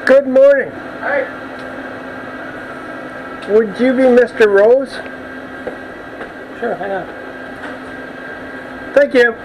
Good morning. Hi. Would you be Mr. Rose? Sure, hang on. Thank you.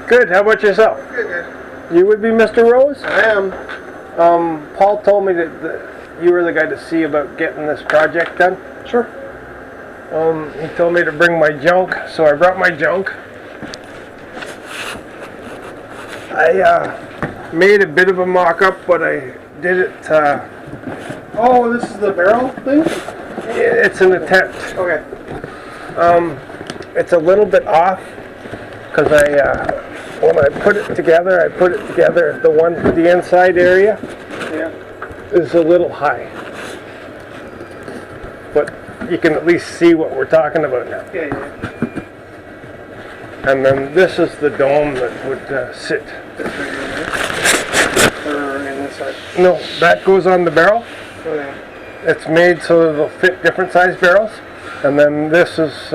Good. How about yourself? Good. You would be Mr. Rose? I am. Paul told me that you were the guy to see about getting this project done. Sure. He told me to bring my junk, so I brought my junk. I made a bit of a mock-up, but I did it. Oh, this is the barrel thing? It's an attempt. Okay. It's a little bit off because when I put it together, the inside area is a little high. But you can at least see what we're talking about now. Yeah. And then this is the dome that would sit. Or in this side? No, that goes on the barrel. Okay. It's made so it'll fit different size barrels. And then this is,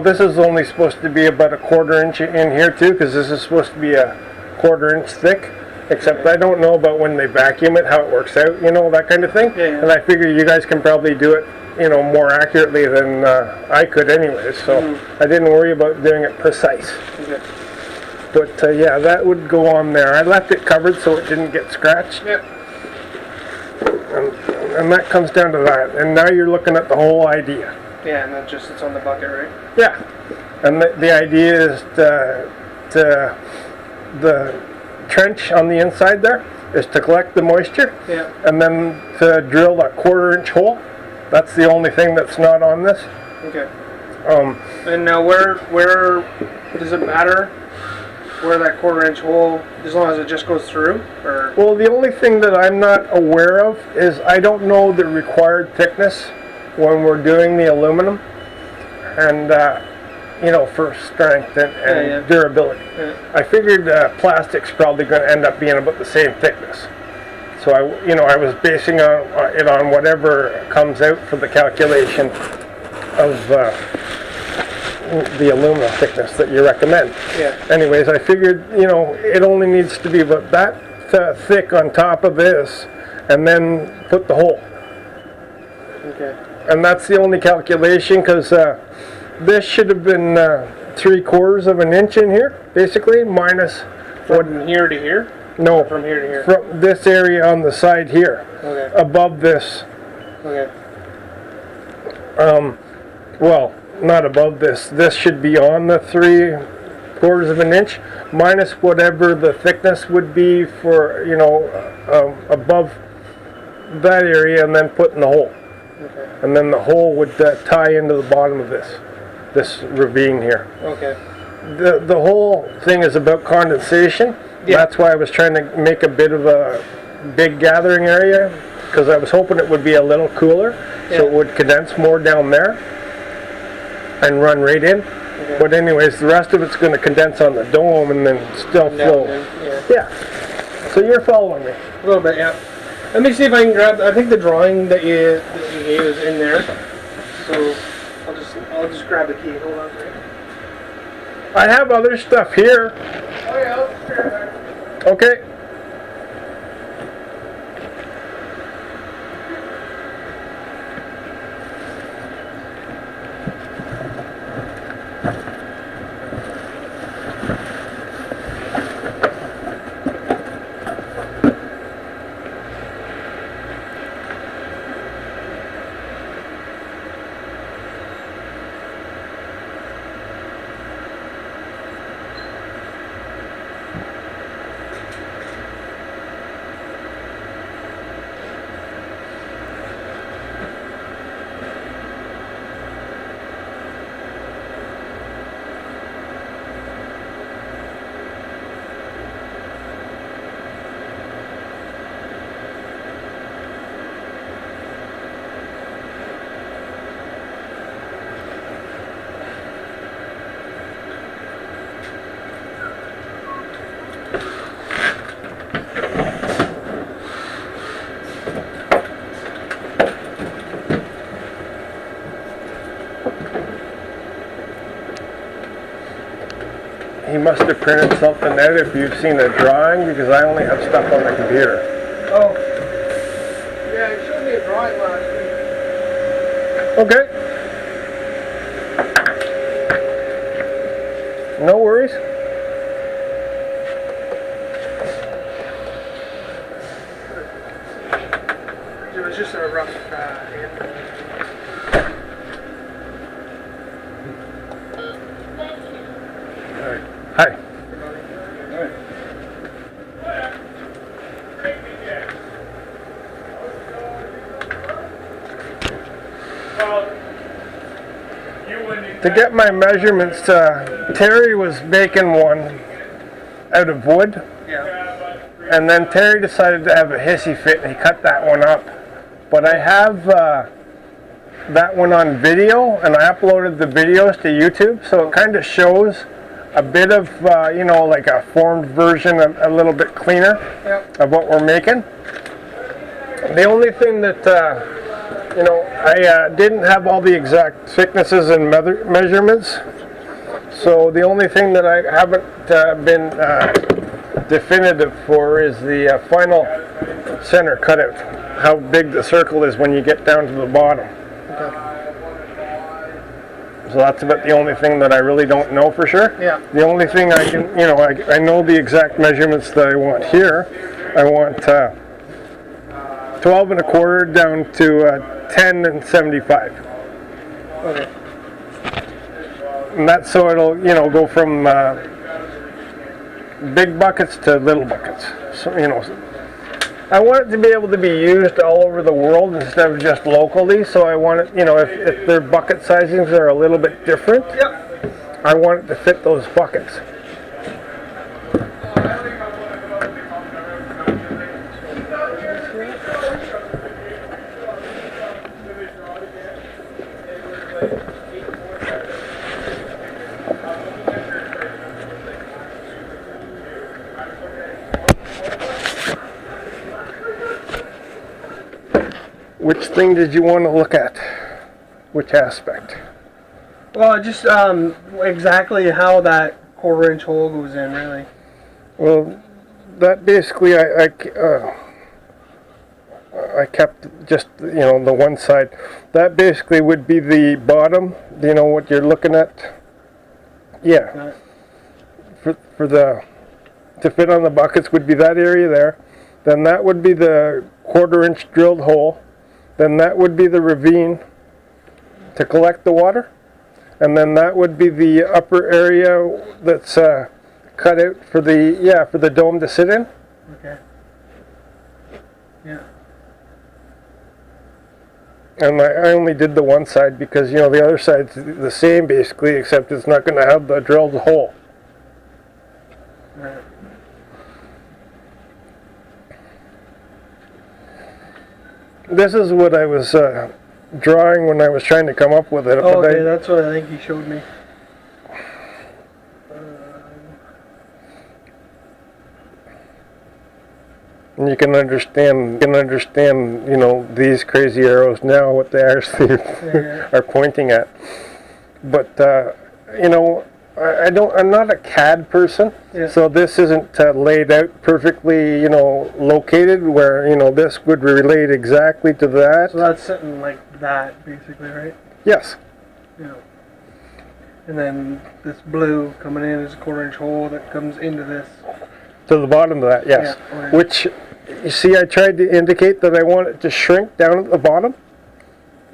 this is only supposed to be about a 1/4 inch in here too, because this is supposed to be a 1/4 inch thick. Except I don't know about when they vacuum it, how it works out, that kind of thing. Yeah. And I figure you guys can probably do it, more accurately than I could anyways. So I didn't worry about doing it precise. Okay. But yeah, that would go on there. I left it covered so it didn't get scratched. Yep. And that comes down to that. And now you're looking at the whole idea. Yeah, and then just it's on the bucket, right? Yeah. And the idea is the trench on the inside there is to collect the moisture. Yeah. And then to drill that 1/4 inch hole. That's the only thing that's not on this. Okay. And now where does it matter where that 1/4 inch hole, as long as it just goes through? Or? Well, the only thing that I'm not aware of is I don't know the required thickness when we're doing the aluminum, and for strength and durability. Yeah. I figured plastic's probably going to end up being about the same thickness. So I was basing it on whatever comes out for the calculation of the aluminum thickness that you recommend. Yeah. Anyways, I figured, it only needs to be about that thick on top of this, and then put the hole. Okay. And that's the only calculation, because this should have been 3/4 of an inch in here, basically, minus From here to here? No, From here to here? from this area on the side here, Okay. above this. Okay. Well, not above this. This should be on the 3/4 of an inch, minus whatever the thickness would be for, above that area, and then put in the hole. Okay. And then the hole would tie into the bottom of this ravine here. Okay. The whole thing is about condensation. Yeah. That's why I was trying to make a bit of a big gathering area, because I was hoping it would be a little cooler, so it would condense more down there and run right in. Okay. But anyways, the rest of it's going to condense on the dome and then still flow. Yeah. So you're following me. A little bit, yeah. Let me see if I can grab. I think the drawing that you gave is in there. So I'll just grab the key. Hold on. I have other stuff here. Oh yeah, I'll just grab that. Okay. must have printed something out if you've seen a drawing, because I only have stuff on the computer. Oh. Yeah, it showed me a drawing last week. Okay. No worries. It was just a rough hand. Hi. To get my measurements, Terry was making one out of wood, Yeah. and then Terry decided to have a hissy fit and he cut that one up. But I have that one on video, and I uploaded the videos to YouTube, so it kind of shows a bit of, you know, like a formed version, a little bit cleaner of what we're making. The only thing that, you know, I didn't have all the exact thicknesses and measurements, so the only thing that I haven't been definitive for is the final center cutout, how big the circle is when you get down to the bottom. So that's about the only thing that I really don't know for sure. Yeah. The only thing I can, you know, I know the exact measurements that I want here. I want 12 1/4 down to 10 75. Okay. And that's so it'll, you know, go from big buckets to little buckets. So, you know, I want it to be able to be used all over the world instead of just locally. So I want it, you know, if their bucket sizings are a little bit different, I want it to fit those buckets. Which thing did you want to look at? Which aspect? Well, just exactly how that 1/4 inch hole goes in, really. Well, that basically I kept just, you know, the one side. That basically would be the bottom. You know what you're looking at? Yeah. For the to fit on the buckets would be that area there. Then that would be the 1/4 inch drilled hole. Then that would be the ravine to collect the water. And then that would be the upper area that's cut out for the dome to sit in. Okay. Yeah. And I only did the one side because, you know, the other side's the same basically, except it's not going to have the drilled hole. Right. This is what I was drawing when I was trying to come up with it. Oh, okay, that's what I think he showed me. And you can understand, you know, these crazy arrows now, what they actually are pointing at. But, you know, I'm not a CAD person, so this isn't laid out perfectly, you know, located where, you know, this would relate exactly to that. So that's sitting like that, basically, right? Yes. Yeah. And then this blue coming in is a 1/4 inch hole that comes into this. To the bottom of that, yes. Yeah, okay. Which, you see, I tried to indicate that I want it to shrink down at the bottom.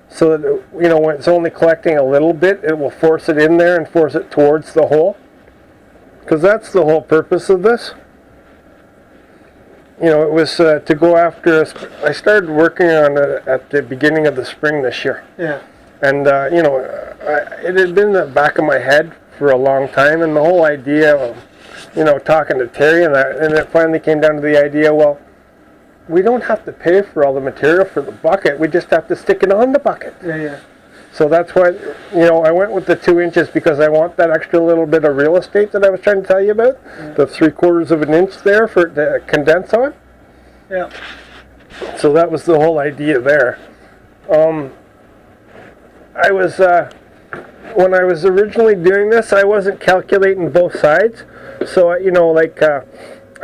So that, you know, when it's only collecting a little bit, it will force it in there and force it towards the hole. Because that's the whole purpose of this. You know, it was to go after, I started working on it at the beginning of the spring this year. Yeah. And, you know, it had been in the back of my head for a long time, and the whole idea of, you know, talking to Terry and it finally came down to the idea, well, we don't have to pay for all the material for the bucket, we just have to stick it on the bucket. Yeah, yeah. So that's why, you know, I went with the 2 inches because I want that extra little bit of real estate that I was trying to tell you about. Yeah. The 3/4 of an inch there for it to condense on. Yeah. So that was the whole idea there. I was, when I was originally doing this, I wasn't calculating both sides. So you know, like I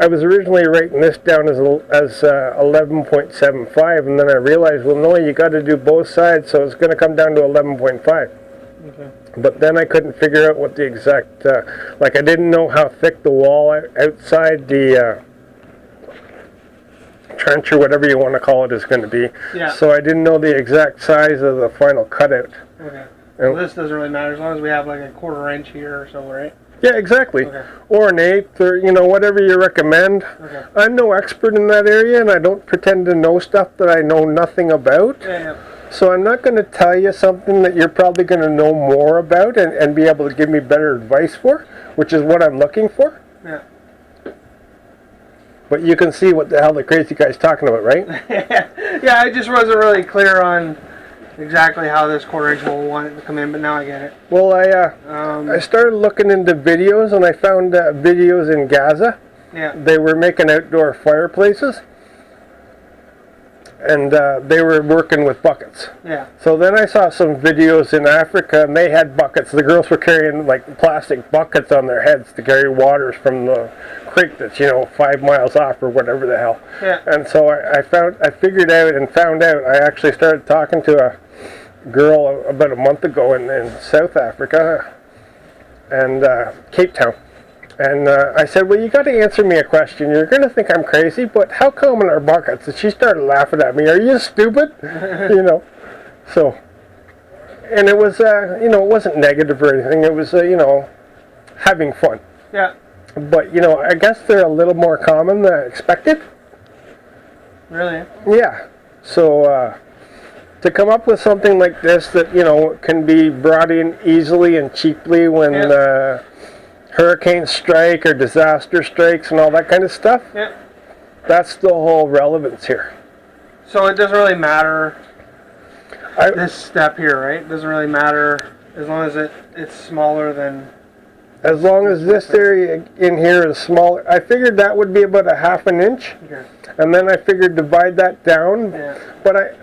was originally writing this down as 11.75, and then I realized, well, no, you got to do both sides, so it's going to come down to 11.5. Okay. But then I couldn't figure out what the exact, like I didn't know how thick the wall outside the trench or whatever you want to call it is going to be. Yeah. So I didn't know the exact size of the final cutout. Okay. Well, this doesn't really matter as long as we have like a 1/4 inch here or so, right? Yeah, exactly. Okay. Or an eighth, or you know, whatever you recommend. Okay. I'm no expert in that area, and I don't pretend to know stuff that I know nothing about. Yeah. So I'm not going to tell you something that you're probably going to know more about and be able to give me better advice for, which is what I'm looking for. Yeah. But you can see what the hell the crazy guy's talking about, right? Yeah, I just wasn't really clear on exactly how this 1/4 inch hole wanted to come in, but now I get it. Well, I started looking into videos, and I found videos in Gaza. Yeah. They were making outdoor fireplaces, and they were working with buckets. Yeah. So then I saw some videos in Africa, and they had buckets. The girls were carrying like plastic buckets on their heads to carry waters from the creek that's 5 miles off or whatever the hell. Yeah. And so I figured out and found out. I actually started talking to a girl about a month ago in South Africa, and Cape Town. And I said, well, you got to answer me a question. You're going to think I'm crazy, but how common are buckets? And she started laughing at me. Are you stupid? So, and it was, it wasn't negative or anything. It was, having fun. Yeah. But, I guess they're a little more common than I expected. Really? Yeah. So, to come up with something like this that, can be brought in easily and cheaply when hurricanes strike or disaster strikes and all that kind of stuff. Yeah. That's the whole relevance here. So it doesn't really matter this step here, right? It doesn't really matter as long as it's smaller than... As long as this area in here is small. I figured that would be about a 1/2 inch. Okay. And then I figured divide that down. Yeah. But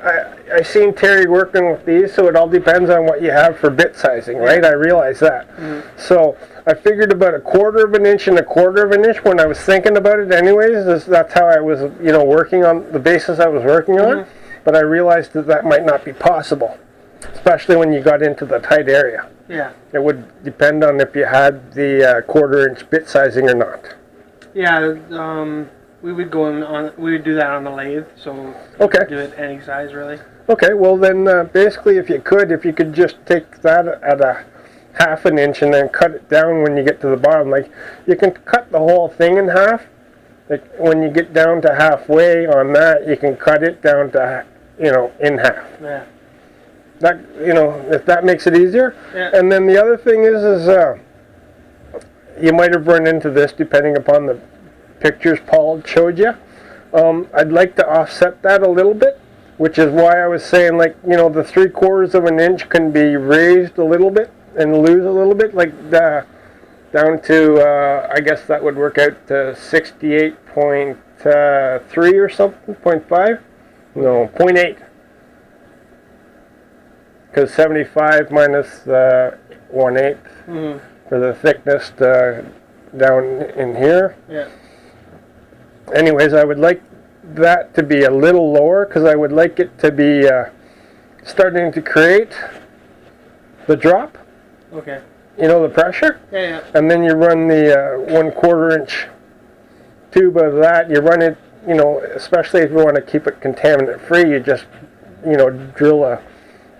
I seen Terry working with these, so it all depends on what you have for bit sizing, right? I realize that. Mm-hmm. So I figured about a 1/4 inch and a 1/4 inch when I was thinking about it anyways. That's how I was, working on the basis I was working on. But I realized that might not be possible, especially when you got into the tight area. Yeah. It would depend on if you had the 1/4 inch bit sizing or not. Yeah, we would we would do that on the lathe, so Okay. do it any size really. Okay, well then basically if you could just take that at a 1/2 inch and then cut it down when you get to the bottom. Like you can cut the whole thing in half. Like when you get down to halfway on that, you can cut it down to in half. Yeah. That if that makes it easier. Yeah. And then the other thing is you might have run into this depending upon the pictures Paul showed you. I'd like to offset that a little bit, which is why I was saying the 3/4 inch can be raised a little bit and lose a little bit, like down to I guess that would work out to 68.3 or something, 0.5? No, 0.8. Because 75 minus 1/8 for the thickness down in here. Yeah. Anyways, I would like that to be a little lower because I would like it to be starting to create the drop. Okay. The pressure. Yeah. And then you run the 1/4 inch tube of that. You run it, especially if you want to keep it contaminant free, you just, drill a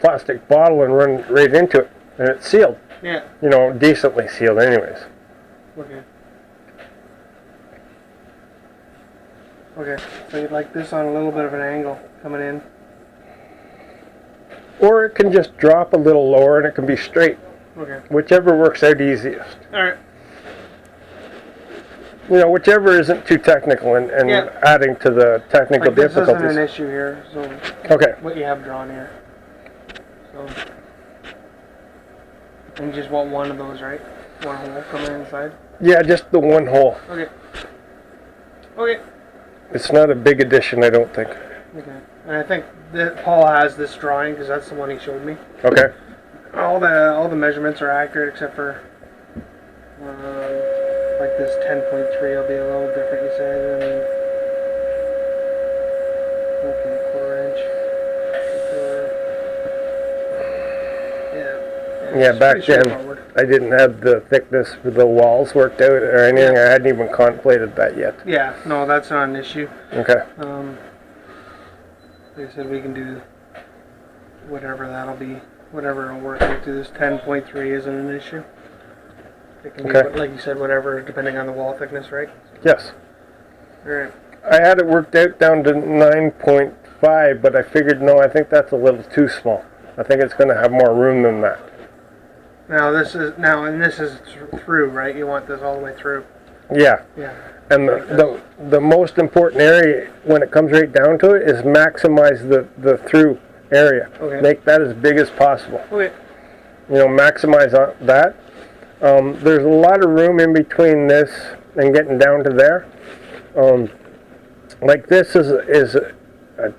plastic bottle and run right into it, and it's sealed. Yeah. Decently sealed anyways. Okay. Okay, so you'd like this on a little bit of an angle coming in. Or it can just drop a little lower and it can be straight. Okay. Whichever works out easiest. Alright. Whichever isn't too technical and adding to the technical difficulties. This isn't an issue here, so okay. What you have drawn here. So, and you just want one of those, right? One hole coming inside? Yeah, just the one hole. Okay. Okay. It's not a big addition, I don't think. Okay. And I think that Paul has this drawing because that's the one he showed me. Okay. All the measurements are accurate except for like this 10.3 will be a little different, you said. Okay, quarter-inch. Yeah, it's back pretty then straightforward. I didn't have the thickness for the walls worked out or anything. Yeah. I hadn't even contemplated that yet. Yeah, no, that's not an issue. Okay. Like I said, we can do whatever that'll be, whatever will work out to this 10.3 isn't an issue. It can be, like you said, whatever, depending on the wall thickness, right? Yes. Alright. I had it worked out down to 9.5, but I figured, no, I think that's a little too small. I think it's going to have more room than that. Now this is through, right? You want this all the way through. Yeah. Yeah. And the most important area when it comes right down to it is maximize the through area. Okay. Make that as big as possible. Okay. Maximize that. There's a lot of room in between this and getting down to there. Like this is a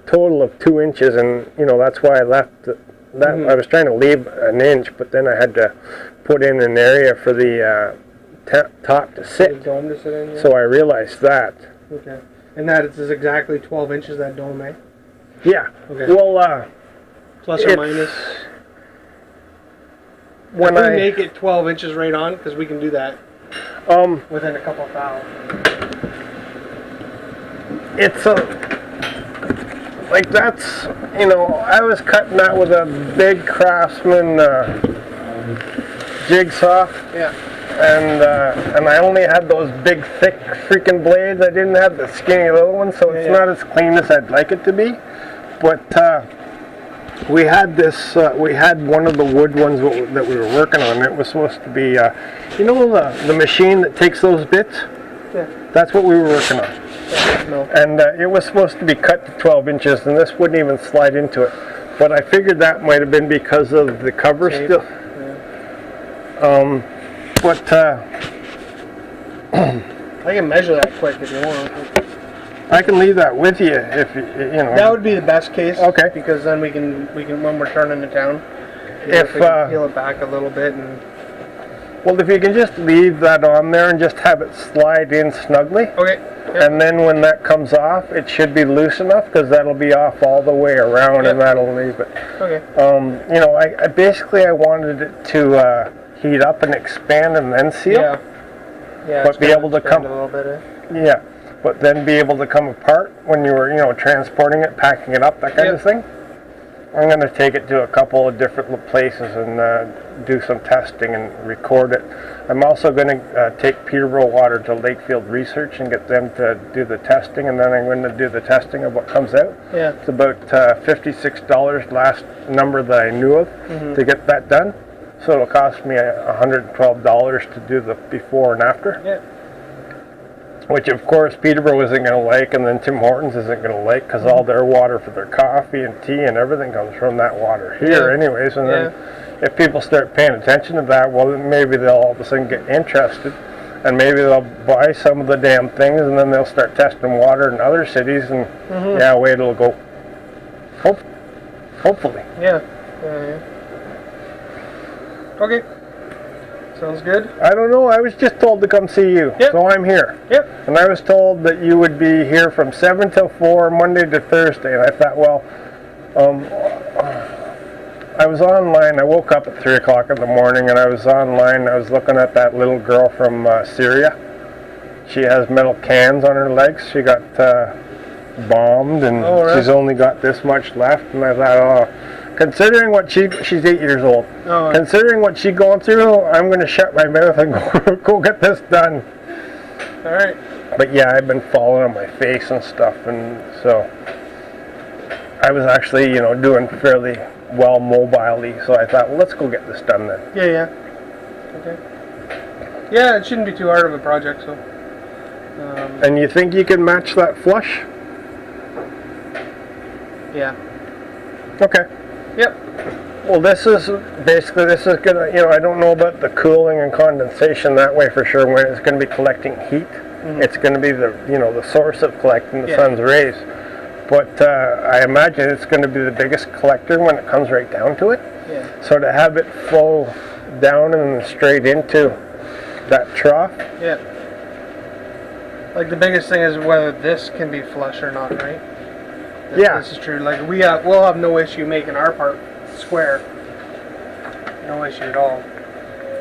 total of 2 inches, and that's why I left that. I was trying to leave an inch, but then I had to put in an area for the top to sit. The dome to sit in, yeah. So I realized that. Okay. And that is exactly 12 inches, that dome, eh? Yeah. Okay. Well, plus or minus. When if we make it 12 inches right on, because we can do that within a couple of thou. It's like that's, I was cutting that with a big Craftsman jigsaw. Yeah. And I only had those big, thick freaking blades. I didn't have the skinny little ones, so it's not as clean as I'd like it to be. But we had this. We had one of the wood ones that we were working on. It was supposed to be, the machine that takes those bits. Yeah. That's what we were working on. No. And it was supposed to be cut to 12 inches, and this wouldn't even slide into it. But I figured that might have been because of the cover still. Yeah. But I can measure that quick if you want. I can leave that with you if you know. That would be the best case. Okay. Because then we can when we're turning to town, if we can peel it back a little bit and. Well, if you can just leave that on there and just have it slide in snugly. Okay. Yep. And then when that comes off, it should be loose enough because that'll be off all the way around, and that'll leave it. Okay. I basically wanted it to heat up and expand and then seal. Yeah. Yeah. But be able to come a little bit. Yeah. But then be able to come apart when you were, transporting it, packing it up, that kind of thing. I'm going to take it to a couple of different places and do some testing and record it. I'm also going to take Peterborough Water to Lakefield Research and get them to do the testing, and then I'm going to do the testing of what comes out. Yeah. It's about $56 last number that I knew of to get that done. So it'll cost me $112 to do the before and after. Yeah. Which of course Peterborough isn't going to like, and then Tim Hortons isn't going to like, because all their water for their coffee and tea and everything comes from that water here anyways. And then if people start paying attention to that, well then maybe they'll all of a sudden get interested, and maybe they'll buy some of the damn things, and then they'll start testing water in other cities, and away it'll go. Hopefully. Yeah. Okay. Sounds good. I don't know. I was just told to come see you, so I'm here. Yep. And I was told that you would be here from 7 till 4, Monday to Thursday. And I thought, well, I was online. I woke up at 3 o'clock in the morning, and I was online. I was looking at that little girl from Syria. She has metal cans on her legs. She got bombed, and she's only got this much left. And I thought, considering what she's 8 years old. Considering what she's going through, I'm going to shut my mouth and go get this done. All right. But yeah, I've been falling on my face and stuff, and so I was actually, doing fairly well mobile-y. So I thought, well, let's go get this done then. Yeah. Okay. Yeah, it shouldn't be too hard of a project, so. And you think you can match that flush? Yeah. Okay. Yep. Well, this is gonna, I don't know about the cooling and condensation that way for sure. When it's going to be collecting heat, it's going to be the source of collecting the sun's rays. But I imagine it's going to be the biggest collector when it comes right down to it. Yeah. So to have it flow down and straight into that trough, Like the biggest thing is whether this can be flush or not, right? Yeah. This is true. Like we'll have no issue making our part square. No issue at all.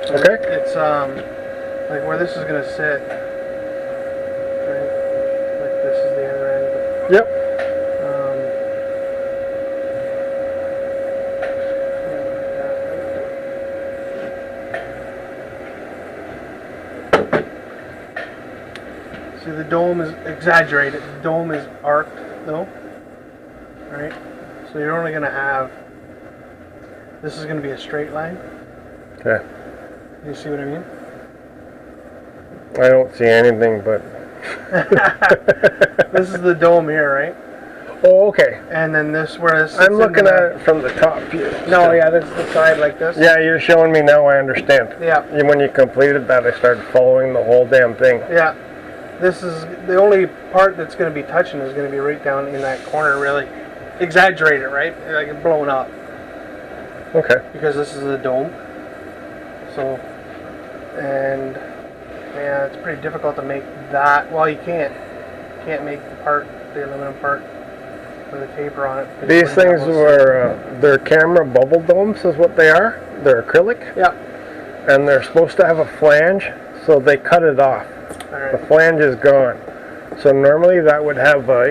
So Okay. It's like where this is gonna sit. Right? Like this is the other end. Yep. See, the dome is exaggerated. The dome is arced, though. Right? So you're only gonna have. This is gonna be a straight line. Okay. You see what I mean? I don't see anything, but. This is the dome here, right? Oh, okay. And then this, where this. I'm looking at it from the top view. No, yeah, this is the side like this. Yeah, you're showing me now. I understand. Yeah. When you completed that, I started following the whole damn thing. Yeah. This is the only part that's going to be touching is going to be right down in that corner, really. Exaggerated, right? Like blowing up. Okay. Because this is the dome. So, and yeah, it's pretty difficult to make that. Well, you can't make the part, the aluminum part, with a taper on it. These things were they're camera bubble domes, is what they are. They're acrylic. Yeah. And they're supposed to have a flange, so they cut it off. All right. The flange is gone. So normally that would have a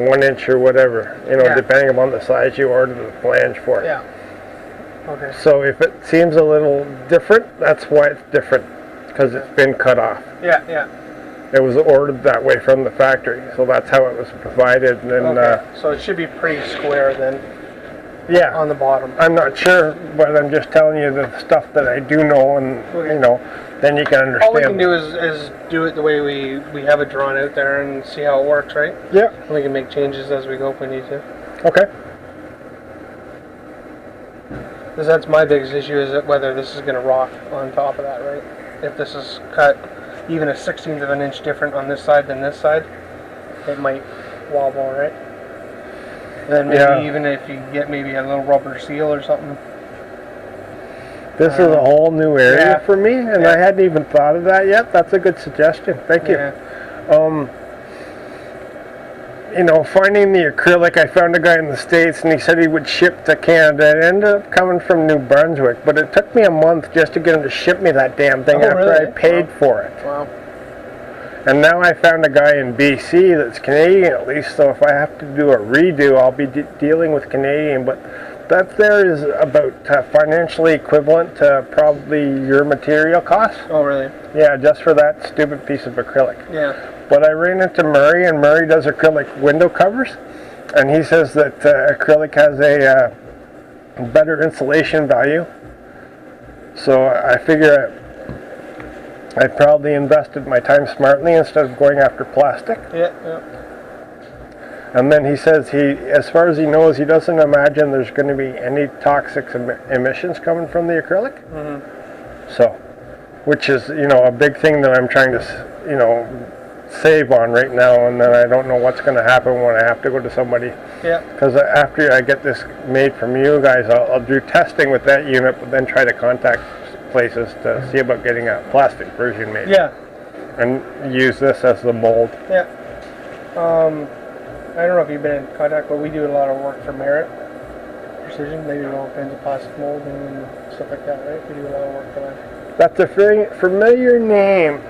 1 inch or whatever, Yeah. depending upon the size you order the flange for. Yeah. Okay. So if it seems a little different, that's why it's different, because it's been cut off. Yeah, yeah. It was ordered that way from the factory, so that's how it was provided. And then, Okay. So it should be pretty square then yeah, on the bottom. I'm not sure, but I'm just telling you the stuff that I do know, and Okay. then you can understand. All we can do is do it the way we have it drawn out there and see how it works, right? Yeah. We can make changes as we go if we need to. Okay. Because that's my biggest issue, is that whether this is going to rock on top of that, right? If this is cut even a 1/16 of an inch different on this side than this side, it might wobble, right? Then maybe even if you get maybe a little rubber seal or something. This is a whole new area Yeah. for me, and I hadn't even thought of that yet. That's a good suggestion. Thank you. Yeah. Finding the acrylic, I found a guy in the States, and he said he would ship to Canada. It ended up coming from New Brunswick, but it took me a month just to get him to ship me that damn thing after really? I paid for it. Wow. And now I found a guy in BC that's Canadian at least, so if I have to do a redo, I'll be dealing with Canadian, but that there is about financially equivalent to probably your material cost. Oh, really? Yeah, just for that stupid piece of acrylic. Yeah. But I ran into Murray, and Murray does acrylic window covers, and he says that acrylic has a better insulation value. So I figure I probably invested my time smartly instead of going after plastic. Yeah, yeah. And then he says as far as he knows, he doesn't imagine there's going to be any toxic emissions coming from the acrylic. Mm-hmm. So, which is, a big thing that I'm trying to, save on right now, and then I don't know what's going to happen when I have to go to somebody. Yeah. Because after I get this made from you guys, I'll do testing with that unit, but then try to contact places to see about getting a plastic version made. Yeah. And use this as the mold. Yeah. I don't know if you've been in contact, but we do a lot of work for Merit Precision. They do all kinds of plastic molding and stuff like that, right? We do a lot of work for them. That's a very familiar name.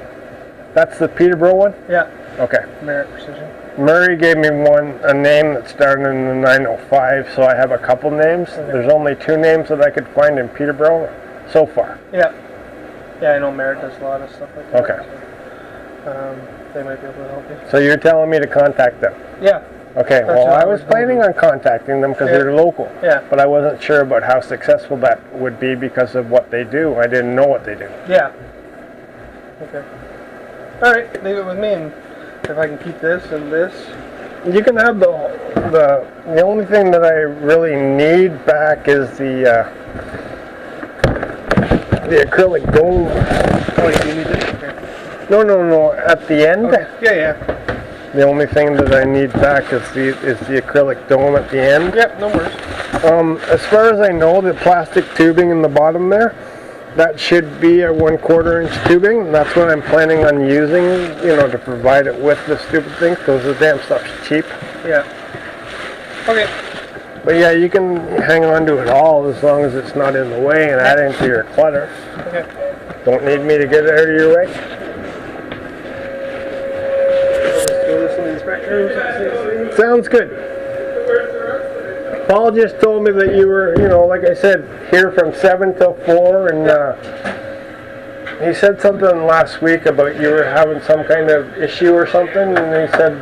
That's the Peterborough one? Yeah. Okay. Merit Precision. Murray gave me a name that started in the 905, so I have a couple names. Okay. There's only 2 names that I could find in Peterborough so far. Yeah. Yeah, I know Merit does a lot of stuff like that. Okay. So, they might be able to help you. So you're telling me to contact them? Yeah. Okay, That's well, what I I was was planning on contacting them because they're local. Yeah. But I wasn't sure about how successful that would be because of what they do. I didn't know what they do. Yeah. Okay. All right, leave it with me, and if I can keep this and this. You can have the only thing that I really need back is the acrylic dome. Oh, you do need this? Okay. No, at the end. Okay. Yeah. The only thing that I need back is the acrylic dome at the end. Yep, no worries. As far as I know, the plastic tubing in the bottom there that should be a 1/4 inch tubing, and that's what I'm planning on using, you know, to provide it with the stupid thing, because the damn stuff's cheap. Yeah. Okay. But yeah, you can hang on to it all as long as it's not in the way and adding to your clutter. Okay. Don't need me to get it out of your way. Sounds good. Paul just told me that you were, you know, like I said, here from 7 till 4, and he said something last week about you were having some kind of issue or something, and he said,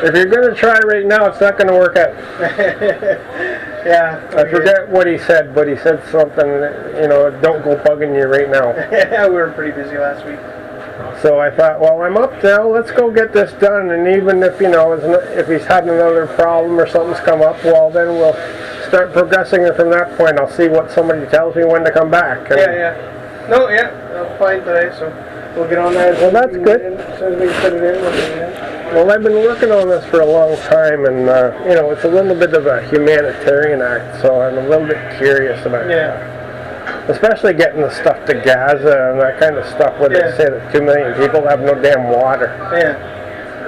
if you're going to try right now, it's not going to work out. Yeah. I forget what he said, but he said something, you know, don't go bugging you right now. Yeah, we were pretty busy last week. So I thought, well, I'm up now, let's go get this done, and even if, you know, if he's had another problem or something's come up, well, then we'll start progressing it from that point. I'll see what somebody tells me when to come back. And Yeah. No, yeah, I'm fine today, so we'll get on that. Well, that's good. As soon as we can put it in, we'll get it in. Well, I've been working on this for a long time, and, you know, it's a little bit of a humanitarian act, so I'm a little bit curious about it. Yeah. Especially getting the stuff to Gaza and that kind of stuff where they say that 2 million people have no damn water. Yeah.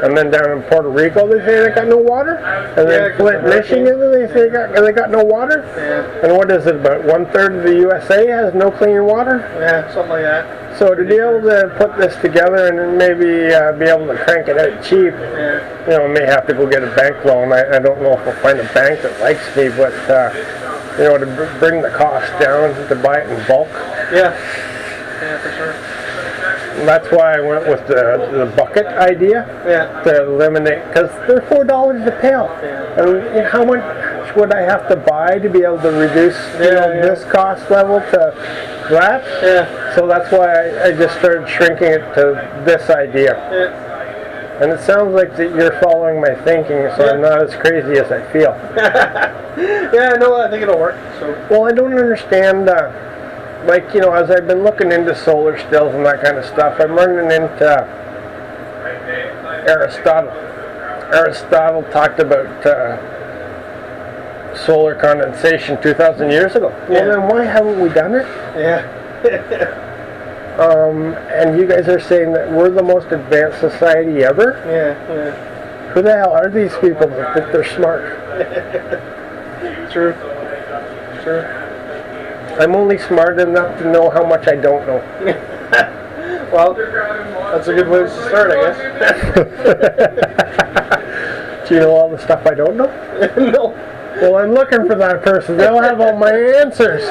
And then down in Puerto Rico, they say they got no water. And then Flint, Michigan, they say they got no water. Yeah. And what is it, about 1/3 of the USA has no clean water? Yeah, something like that. So to be able to put this together and then maybe be able to crank it out cheap, you know, I may have to go get a bank loan. I don't know if I'll find a bank that likes me, but you know, to bring the cost down, to buy it in bulk. Yeah. Yeah, for sure. And that's why I went with the bucket idea. Yeah. To eliminate, because they're $4 a pail. Yeah. And you know, how much would I have to buy to be able to reduce this cost level to that? Yeah. So that's why I just started shrinking it to this idea. Yeah. And it sounds like that you're following my thinking, so I'm not as crazy as I feel. Yeah, no, I think it'll work. So. Well, I don't understand, like, you know, as I've been looking into solar stills and that kind of stuff, I'm running into Aristotle. Aristotle talked about solar condensation 2,000 years ago. Well, then why haven't we done it? Yeah. And you guys are saying that we're the most advanced society ever? Yeah, yeah. Who the hell are these people that think they're smart? True. True. I'm only smart enough to know how much I don't know. Well, that's a good way to start, I guess. Do you know all the stuff I don't know? No. Well, I'm looking for that person. They'll have all my answers.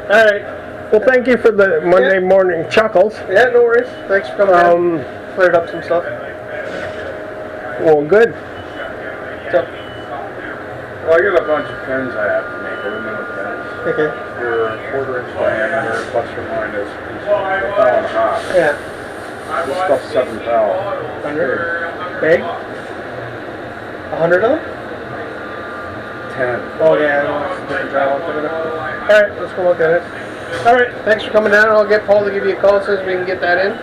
All right. Well, thank you for the Monday morning chuckles. Yeah, no worries. Thanks for coming in. Cleared up some stuff. Well, good. So. Well, I got a bunch of pins I have to make, aluminum pins. Okay. They're 1/4 inch diameter, plus or minus a pound and a half. Yeah. This stuff's 7 pounds. 100? Big? 100 of them? 10. Oh, yeah, I know. It's a different drywall. Alright, let's go look at it. Alright, thanks for coming down. I'll get Paul to give you a call as soon as we can get that in.